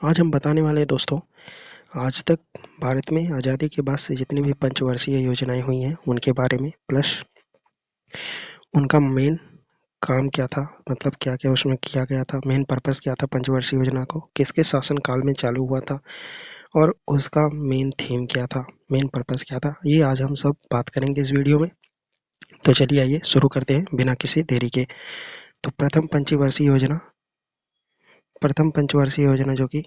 आज हम बताने वाले हैं दोस्तों, आज तक भारत में आज़ादी के बाद से जितनी भी पंचवर्षीय योजनाएं हुई हैं उनके बारे में, प्लस उनका मेन काम क्या था, मतलब क्या क्या उसमें किया गया था, मेन पर्पस क्या था पंचवर्षीय योजना को, किसके शासन काल में चालू हुआ था और उसका मेन थीम क्या था, मेन पर्पस क्या था, ये आज हम सब बात करेंगे इस वीडियो में। तो चलिए आइए शुरू करते हैं बिना किसी देरी के। तो प्रथम पंचवर्षीय योजना जो कि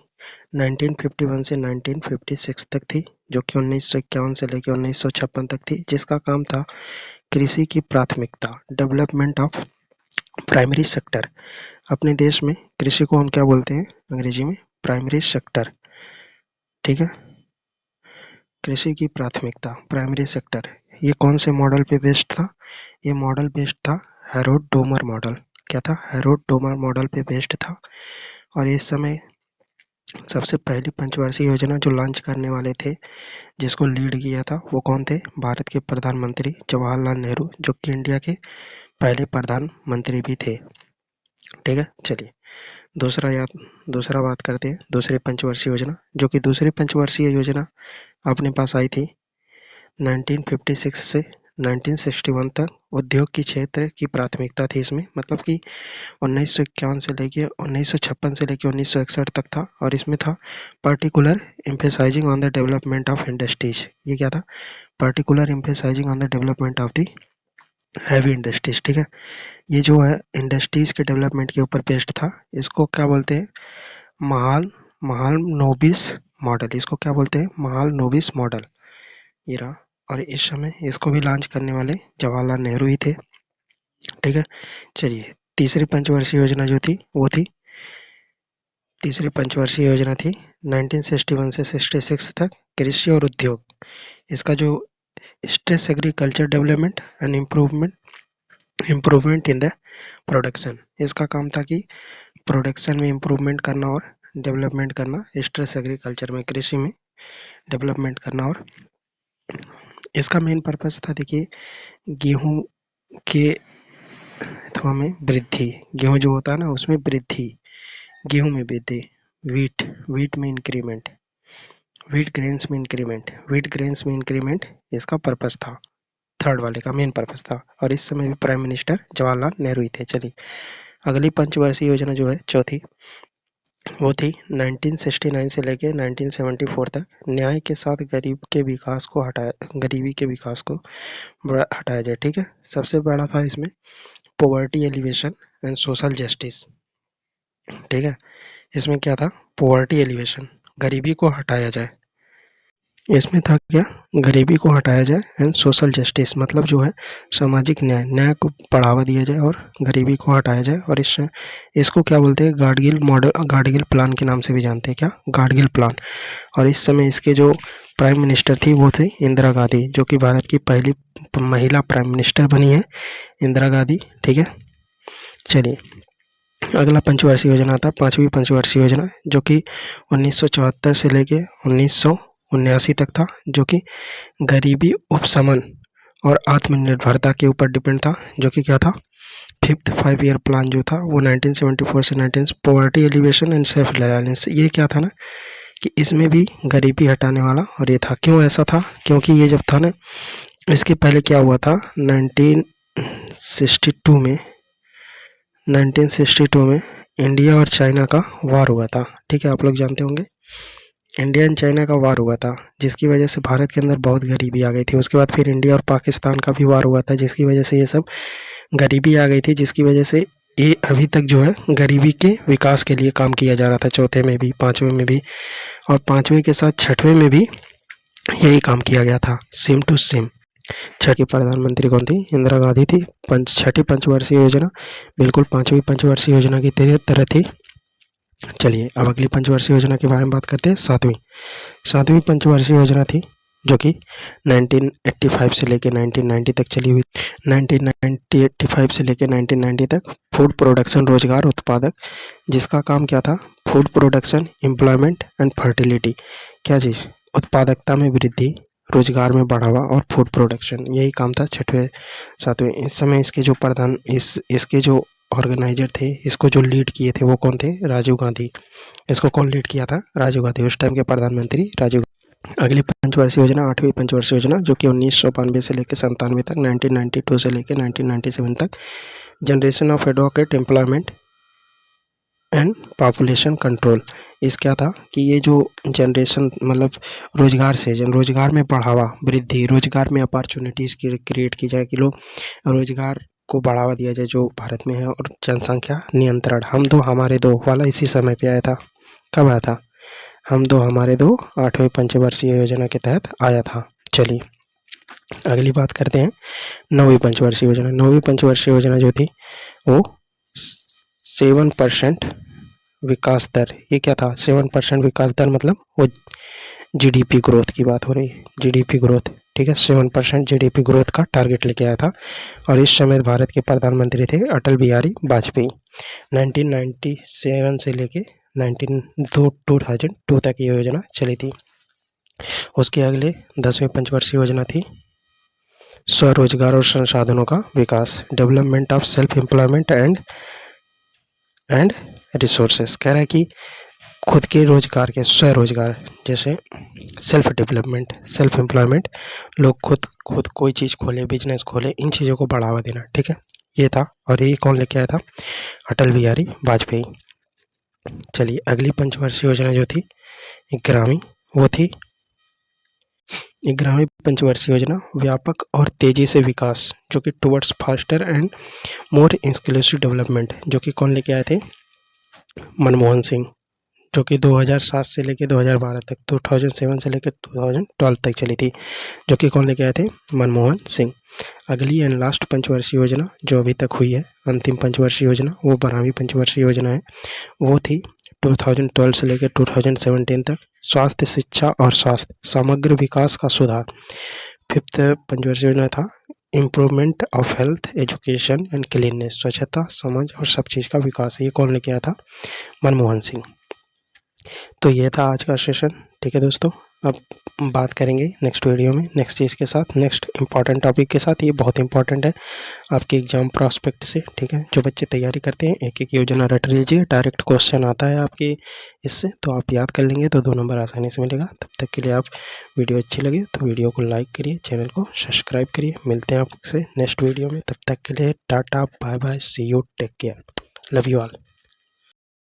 1951 से 1956 तक थी, जो कि 1951 से लेकर 1956 तक थी, जिसका काम था कृषि की प्राथमिकता, डेवलपमेंट ऑफ प्राइमरी सेक्टर। अपने देश में कृषि को हम क्या बोलते हैं अंग्रेजी में? Primary sector. ठीक है, कृषि की प्राथमिकता, प्राइमरी सेक्टर। ये कौन से मॉडल पे बेस्ड था? ये मॉडल बेस्ड था हैरोल्ड डोमर मॉडल। क्या था? हैरोल्ड डोमर मॉडल पे बेस्ड था। और इस समय सबसे पहली पंचवर्षीय योजना जो लॉन्च करने वाले थे, जिसको लीड किया था, वो कौन थे? भारत के प्रधानमंत्री जवाहरलाल नेहरू, जो कि इंडिया के पहले प्रधानमंत्री भी थे। ठीक है, चलिए दूसरा बात करते हैं दूसरी पंचवर्षीय योजना, जो कि दूसरी पंचवर्षीय योजना अपने पास आई थी 1956 से 1961 तक। उद्योग की क्षेत्र की प्राथमिकता थी इसमें, मतलब कि 1951 से लेके 1956 से लेके 1961 तक था। और इसमें था particular emphasizing on the development of industries. ये क्या था? Particular emphasizing on the development of the heavy industries. ठीक है, ये जो है इंडस्ट्रीज के डेवलपमेंट के ऊपर बेस्ड था। इसको क्या बोलते हैं? महाल महाल नोबिस मॉडल। इसको क्या बोलते हैं? महाल नोबिस मॉडल। ये रहा। और इस समय इसको भी लॉन्च करने वाले जवाहरलाल नेहरू ही थे। ठीक है, चलिए तीसरी पंचवर्षीय योजना जो थी वो थी तीसरी पंचवर्षीय योजना थी 1961 से 66 तक, कृषि और उद्योग। इसका जो stress agriculture development and improvement in the production. इसका काम था कि प्रोडक्शन में इम्प्रूवमेंट करना और डेवलपमेंट करना, स्ट्रेस एग्रीकल्चर में, कृषि में डेवलपमेंट करना। और इसका मेन पर्पस था, देखिए, गेहूं के अथवा में वृद्धि, गेहूं जो होता है ना उसमें वृद्धि, गेहूं में वृद्धि, वीट में इंक्रीमेंट, वीट ग्रेन्स में इंक्रीमेंट इसका पर्पस था। थर्ड वाले का मेन पर्पस था। और इस समय भी प्राइम मिनिस्टर जवाहरलाल नेहरू ही थे। चलिए अगली पंचवर्षीय योजना जो है चौथी, वो थी 1969 से लेके 1974 तक। न्याय के साथ गरीबी के विकास को हटाया जाए। ठीक है, सबसे बड़ा था इसमें poverty alleviation and social justice. ठीक है, इसमें क्या था? पॉवर्टी एलिवेशन, गरीबी को हटाया जाए। इसमें था क्या? गरीबी को हटाया जाए एंड सोशल जस्टिस, मतलब जो है सामाजिक न्याय को बढ़ावा दिया जाए और गरीबी को हटाया जाए। और इसको क्या बोलते हैं? गाडगिल प्लान के नाम से भी जानते हैं। क्या? गाडगिल प्लान। और इस समय इसके जो प्राइम मिनिस्टर थी वो थी इंदिरा गांधी, जो कि भारत की पहली महिला प्राइम मिनिस्टर बनी है, इंदिरा गांधी। ठीक है, चलिए अगला पंचवर्षीय योजना आता है पांचवी पंचवर्षीय योजना, जो कि 1974 से लेके 1979 तक था, जो कि गरीबी उपशमन और आत्मनिर्भरता के ऊपर डिपेंड था। जो कि क्या था? फिफ्थ 5 ईयर प्लान जो था वो 1974 से 19 poverty alleviation and self reliance. ये क्या था ना कि इसमें भी गरीबी हटाने वाला। और ये था, क्यों ऐसा था? क्योंकि ये जब था ना, इसके पहले क्या हुआ था 1962 में 1962 में इंडिया और चाइना का वार हुआ था। ठीक है, आप लोग जानते होंगे इंडिया एंड चाइना का वार हुआ था, जिसकी वजह से भारत के अंदर बहुत गरीबी आ गई थी। उसके बाद फिर इंडिया और पाकिस्तान का भी वार हुआ था, जिसकी वजह से ये सब गरीबी आ गई थी, जिसकी वजह से ये अभी तक जो है गरीबी के विकास के लिए काम किया जा रहा था, चौथे में भी पाँचवें में भी, और पाँचवें के साथ छठवें में भी यही काम किया गया था, सेम टू सेम। छठी प्रधानमंत्री कौन थी? इंदिरा गांधी थी। छठी पंचवर्षीय योजना बिल्कुल पांचवी पंचवर्षीय योजना की तरह थी। चलिए अब अगली पंचवर्षीय योजना के बारे में बात करते हैं। सातवीं पंचवर्षीय योजना थी, जो कि 1985 से लेकर 1990 तक चली हुई। 1985 से लेकर 1990 तक फूड प्रोडक्शन, रोजगार उत्पादक, जिसका काम क्या था? Food production, employment and fertility. क्या चीज़? उत्पादकता में वृद्धि, रोजगार में बढ़ावा और फूड प्रोडक्शन, यही काम था छठवें सातवें। इस समय इसके जो ऑर्गेनाइजर थे, इसको जो लीड किए थे वो कौन थे? राजीव गांधी। इसको कौन लीड किया था? राजीव गांधी, उस टाइम के प्रधानमंत्री राजीव। अगली पंचवर्षीय योजना, 8वीं पंचवर्षीय योजना, जो कि 1992 से लेकर 97 तक, 1992 से लेकर 1997 तक, generation of advocate employment and population control. इस क्या था कि ये जो जनरेशन मतलब रोजगार में बढ़ावा, वृद्धि, रोजगार में अपॉर्चुनिटीज़ क्रिएट की जाए कि लोग रोजगार को बढ़ावा दिया जाए जो भारत में है, और जनसंख्या नियंत्रण, हम दो हमारे दो वाला इसी समय पे आया था। कब आया था? हम दो हमारे दो 8वीं पंचवर्षीय योजना के तहत आया था। चलिए अगली बात करते हैं 9वीं पंचवर्षीय योजना। 9वीं पंचवर्षीय योजना जो थी वो 7% विकास दर। ये क्या था? 7% विकास दर, मतलब वो जीडीपी ग्रोथ की बात हो रही है, जीडीपी ग्रोथ, ठीक है। 7% जीडीपी ग्रोथ का टारगेट लेके आया था, और इस समय भारत के प्रधानमंत्री थे अटल बिहारी वाजपेयी। 1997 से लेके 2002 तक ये योजना चली थी। उसके अगले 10वीं पंचवर्षीय योजना थी स्वरोजगार और संसाधनों का विकास, development of self employment and resources. कह रहा है कि खुद के रोजगार के, स्वरोजगार, जैसे सेल्फ डेवलपमेंट, सेल्फ एम्प्लॉयमेंट, लोग खुद कोई चीज़ खोले, बिजनेस खोले, इन चीज़ों को बढ़ावा देना, ठीक है। ये था, और ये कौन लेके आया था? अटल बिहारी वाजपेयी। चलिए अगली पंचवर्षीय योजना जो थी 11वीं, वो थी 11वीं पंचवर्षीय योजना, व्यापक और तेजी से विकास, जो कि towards faster and more inclusive development, जो कि कौन लेके आए थे? मनमोहन सिंह, जो कि 2007 से लेकर 2012 तक, 2007 से लेकर 2012 तक चली थी, जो कि कौन लेके आए थे? मनमोहन सिंह। अगली एंड लास्ट पंचवर्षीय योजना जो अभी तक हुई है, अंतिम पंचवर्षीय योजना, वो 12वीं पंचवर्षीय योजना है। वो थी 2012 से लेकर 2017 तक, स्वास्थ्य, शिक्षा और स्वास्थ्य, समग्र विकास का सुधार। 5th पंचवर्षीय योजना था improvement of health, education and cleanness, स्वच्छता, समझ और सब चीज़ का विकास। ये कौन लेके आया था? मनमोहन सिंह। तो ये था आज का सेशन, ठीक है दोस्तों। अब बात करेंगे नेक्स्ट वीडियो में नेक्स्ट चीज़ के साथ, नेक्स्ट इंपॉर्टेंट टॉपिक के साथ। ये बहुत इंपॉर्टेंट है आपके एग्जाम प्रॉस्पेक्ट से, ठीक है। जो बच्चे तैयारी करते हैं एक एक योजना रट लीजिए, डायरेक्ट क्वेश्चन आता है आपके इससे, तो आप याद कर लेंगे तो 2 नंबर आसानी से मिलेगा। तब तक के लिए आप, वीडियो अच्छी लगे तो वीडियो को लाइक करिए, चैनल को सब्सक्राइब करिए। मिलते हैं आपसे नेक्स्ट वीडियो में, तब तक के लिए tata bye bye, see you, take care, love you all.